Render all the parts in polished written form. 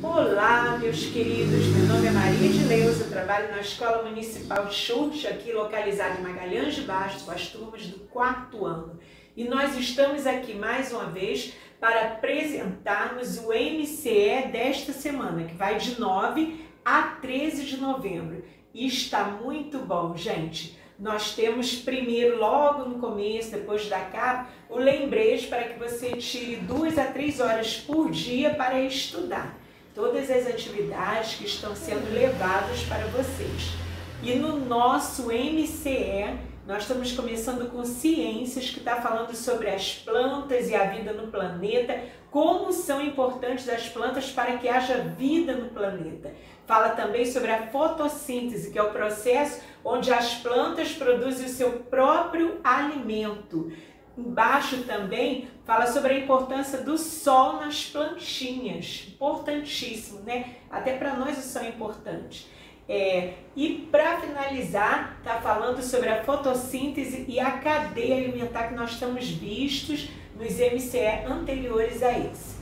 Olá, meus queridos, meu nome é Maria de Leusa, eu trabalho na Escola Municipal de Xurxo, aqui localizada em Magalhães de Bastos, com as turmas do 4º ano. E nós estamos aqui mais uma vez para apresentarmos o MCE desta semana, que vai de 9 a 13 de novembro. E está muito bom, gente. Nós temos primeiro, logo no começo, depois da capa, o lembrete para que você tire 2 a 3 horas por dia para estudar todas as atividades que estão sendo levadas para vocês. E no nosso MCE, nós estamos começando com ciências, que está falando sobre as plantas e a vida no planeta, como são importantes as plantas para que haja vida no planeta. Fala também sobre a fotossíntese, que é o processo onde as plantas produzem o seu próprio alimento. Embaixo também fala sobre a importância do sol nas plantinhas, importantíssimo, né? Até para nós o sol é importante. E para finalizar, está falando sobre a fotossíntese e a cadeia alimentar que nós estamos vistos nos MCE anteriores a esse.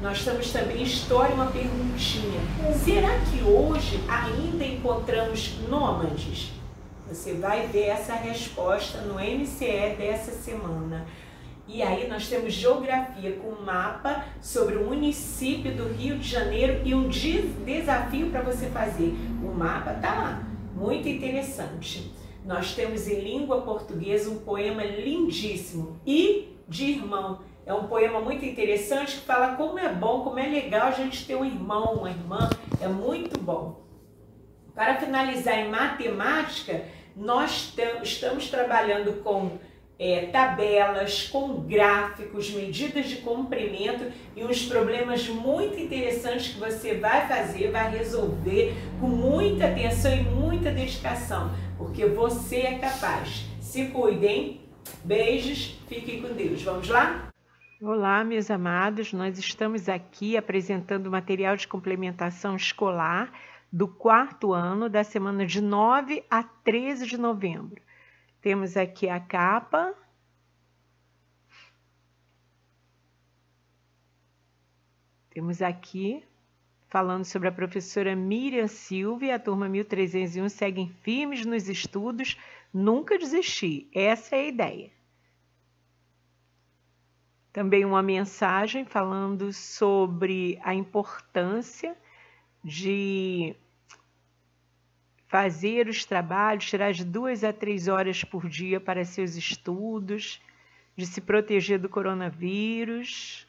Nós temos também história, uma perguntinha. Será que hoje ainda encontramos nômades? Você vai ver essa resposta no MCE dessa semana. E aí nós temos geografia com um mapa sobre o município do Rio de Janeiro e um desafio para você fazer. O mapa tá lá, muito interessante. Nós temos em língua portuguesa um poema lindíssimo, E de Irmão. É um poema muito interessante que fala como é bom, como é legal a gente ter um irmão, uma irmã, é muito bom. Para finalizar em matemática, nós estamos trabalhando com tabelas, com gráficos, medidas de comprimento e uns problemas muito interessantes que você vai fazer, vai resolver com muita atenção e muita dedicação, porque você é capaz. Se cuidem, beijos, fiquem com Deus. Vamos lá? Olá, meus amados, nós estamos aqui apresentando o material de complementação escolar do 4º ano, da semana de 9 a 13 de novembro. Temos aqui a capa. Temos aqui falando sobre a professora Miriam Silva e a turma 1301 seguem firmes nos estudos, nunca desistir. Essa é a ideia. Também uma mensagem falando sobre a importância de fazer os trabalhos, tirar de 2 a 3 horas por dia para seus estudos, de se proteger do coronavírus.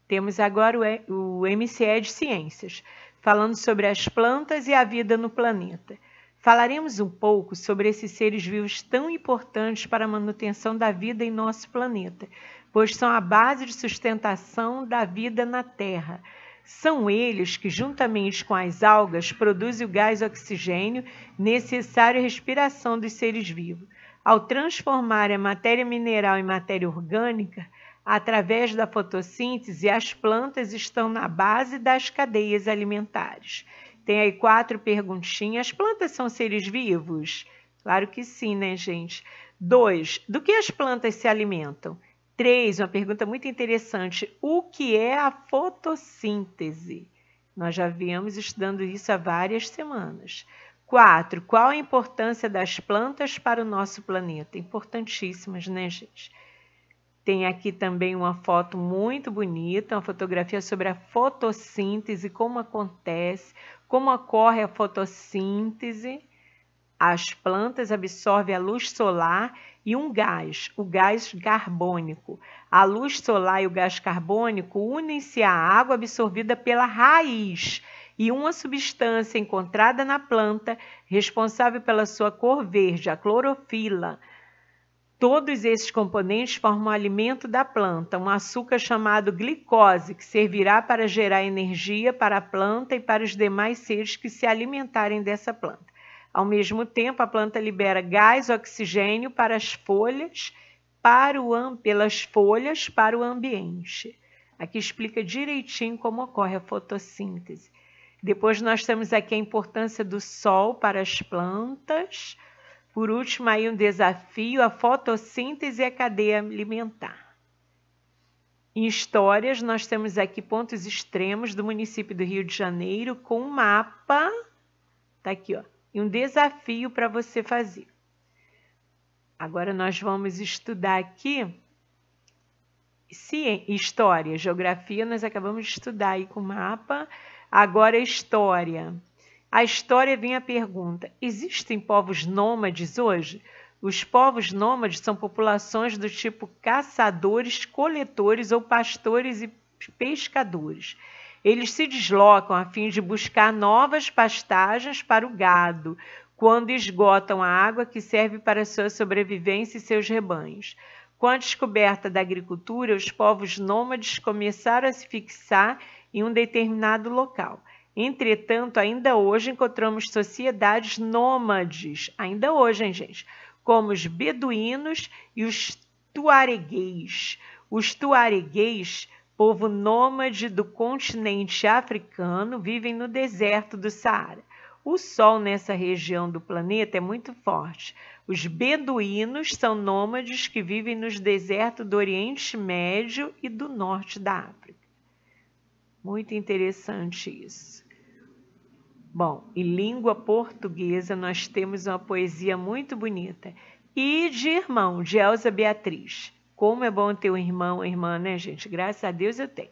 Temos agora o MCE de Ciências, falando sobre as plantas e a vida no planeta. Falaremos um pouco sobre esses seres vivos tão importantes para a manutenção da vida em nosso planeta, pois são a base de sustentação da vida na Terra. São eles que, juntamente com as algas, produzem o gás oxigênio necessário à respiração dos seres vivos. Ao transformar a matéria mineral em matéria orgânica, através da fotossíntese, as plantas estão na base das cadeias alimentares. Tem aí 4 perguntinhas. As plantas são seres vivos? Claro que sim, né, gente? 2. Do que as plantas se alimentam? 3. Uma pergunta muito interessante. O que é a fotossíntese? Nós já viemos estudando isso há várias semanas. 4. Qual a importância das plantas para o nosso planeta? Importantíssimas, né, gente? Tem aqui também uma foto muito bonita, uma fotografia sobre a fotossíntese, como acontece, como ocorre a fotossíntese. As plantas absorvem a luz solar e um gás, o gás carbônico. A luz solar e o gás carbônico unem-se à água absorvida pela raiz e uma substância encontrada na planta responsável pela sua cor verde, a clorofila. Todos esses componentes formam o alimento da planta, um açúcar chamado glicose, que servirá para gerar energia para a planta e para os demais seres que se alimentarem dessa planta. Ao mesmo tempo, a planta libera gás oxigênio para as folhas, pelas folhas para o ambiente. Aqui explica direitinho como ocorre a fotossíntese. Depois nós temos aqui a importância do sol para as plantas. Por último, aí um desafio, a fotossíntese e a cadeia alimentar. Em histórias, nós temos aqui pontos extremos do município do Rio de Janeiro com um mapa, tá aqui, ó, e um desafio para você fazer. Agora nós vamos estudar aqui história, geografia nós acabamos de estudar aí com o mapa. Agora história. A história vem a pergunta: existem povos nômades hoje? Os povos nômades são populações do tipo caçadores, coletores ou pastores e pescadores. Eles se deslocam a fim de buscar novas pastagens para o gado, quando esgotam a água que serve para sua sobrevivência e seus rebanhos. Com a descoberta da agricultura, os povos nômades começaram a se fixar em um determinado local. Entretanto, ainda hoje encontramos sociedades nômades, ainda hoje, hein, gente? Como os beduínos e os tuareguês. Os tuareguês, povo nômade do continente africano, vivem no deserto do Saara. O sol nessa região do planeta é muito forte. Os beduínos são nômades que vivem nos desertos do Oriente Médio e do Norte da África. Muito interessante isso. Bom, em língua portuguesa nós temos uma poesia muito bonita. Ide, irmão, de Elza Beatriz. Como é bom ter um irmão ou irmã, né, gente? Graças a Deus eu tenho.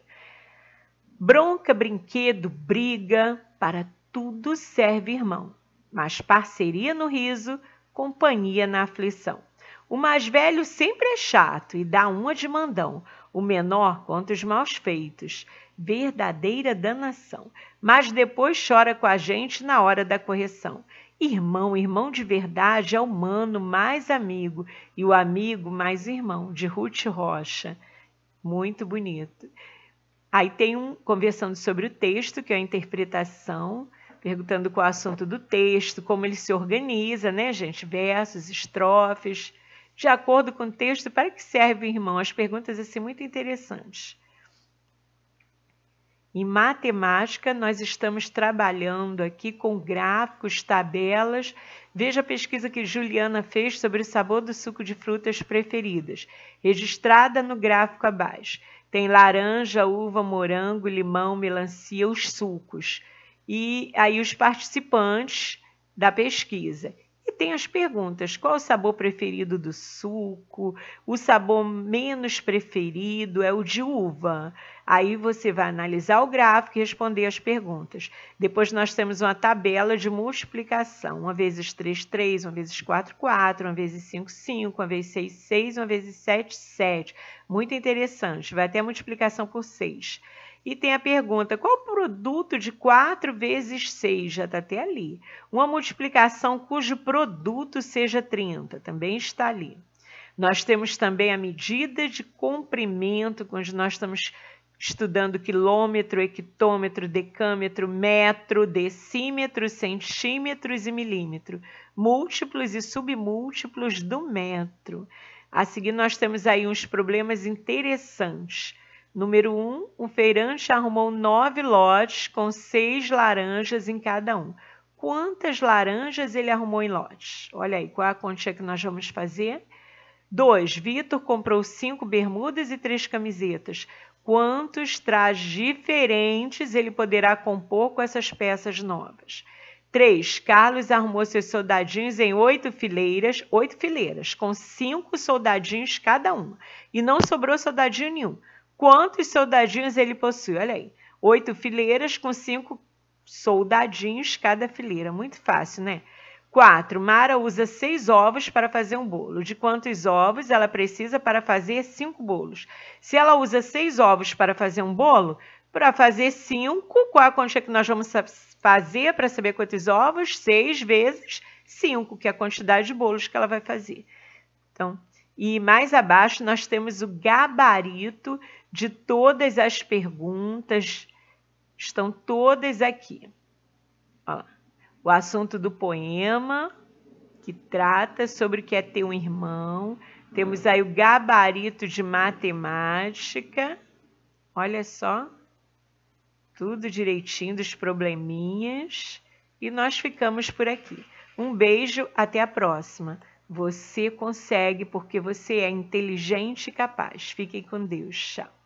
Bronca, brinquedo, briga, para tudo serve irmão. Mas parceria no riso, companhia na aflição. O mais velho sempre é chato e dá uma de mandão. O menor conta os maus feitos. Verdadeira danação. Mas depois chora com a gente na hora da correção. Irmão, irmão de verdade é o mano mais amigo e o amigo mais irmão, de Ruth Rocha. Muito bonito. Aí tem conversando sobre o texto, que é a interpretação, perguntando qual é o assunto do texto, como ele se organiza, né, gente? Versos, estrofes, de acordo com o texto, para que serve, irmão? As perguntas assim muito interessantes. Em matemática, nós estamos trabalhando aqui com gráficos, tabelas. Veja a pesquisa que Juliana fez sobre o sabor do suco de frutas preferidas, registrada no gráfico abaixo. Tem laranja, uva, morango, limão, melancia, os sucos. E aí os participantes da pesquisa. E tem as perguntas: qual o sabor preferido do suco? O sabor menos preferido é o de uva. Aí você vai analisar o gráfico e responder as perguntas. Depois nós temos uma tabela de multiplicação. 1 vezes 3, 3. 1 vezes 4, 4. 1 vezes 5, 5. 1 vezes 6, 6. 1 vezes 7, 7. Muito interessante. Vai ter a multiplicação por 6. E tem a pergunta: qual o produto de 4 vezes 6? Já está até ali. Uma multiplicação cujo produto seja 30. Também está ali. Nós temos também a medida de comprimento, onde nós estamos estudando quilômetro, hectômetro, decâmetro, metro, decímetro, centímetros e milímetro. Múltiplos e submúltiplos do metro. A seguir nós temos aí uns problemas interessantes. Número 1, um feirante arrumou 9 lotes com 6 laranjas em cada um. Quantas laranjas ele arrumou em lotes? Olha aí, qual é a continha que nós vamos fazer? 2, Vitor comprou 5 bermudas e 3 camisetas. Quantos trajes diferentes ele poderá compor com essas peças novas? 3, Carlos arrumou seus soldadinhos em 8 fileiras, com 5 soldadinhos cada uma. E não sobrou soldadinho nenhum. Quantos soldadinhos ele possui? Olha aí, 8 fileiras com 5 soldadinhos cada fileira. Muito fácil, né? 4. Mara usa 6 ovos para fazer um bolo. De quantos ovos ela precisa para fazer 5 bolos? Se ela usa 6 ovos para fazer um bolo, para fazer 5, qual a quantia que nós vamos fazer para saber quantos ovos? 6 vezes 5, que é a quantidade de bolos que ela vai fazer. Então, e mais abaixo nós temos o gabarito de todas as perguntas. Estão todas aqui. Olha lá. O assunto do poema, que trata sobre o que é ter um irmão. Temos aí o gabarito de matemática. Olha só. Tudo direitinho dos probleminhas. E nós ficamos por aqui. Um beijo, até a próxima. Você consegue porque você é inteligente e capaz. Fiquem com Deus. Tchau.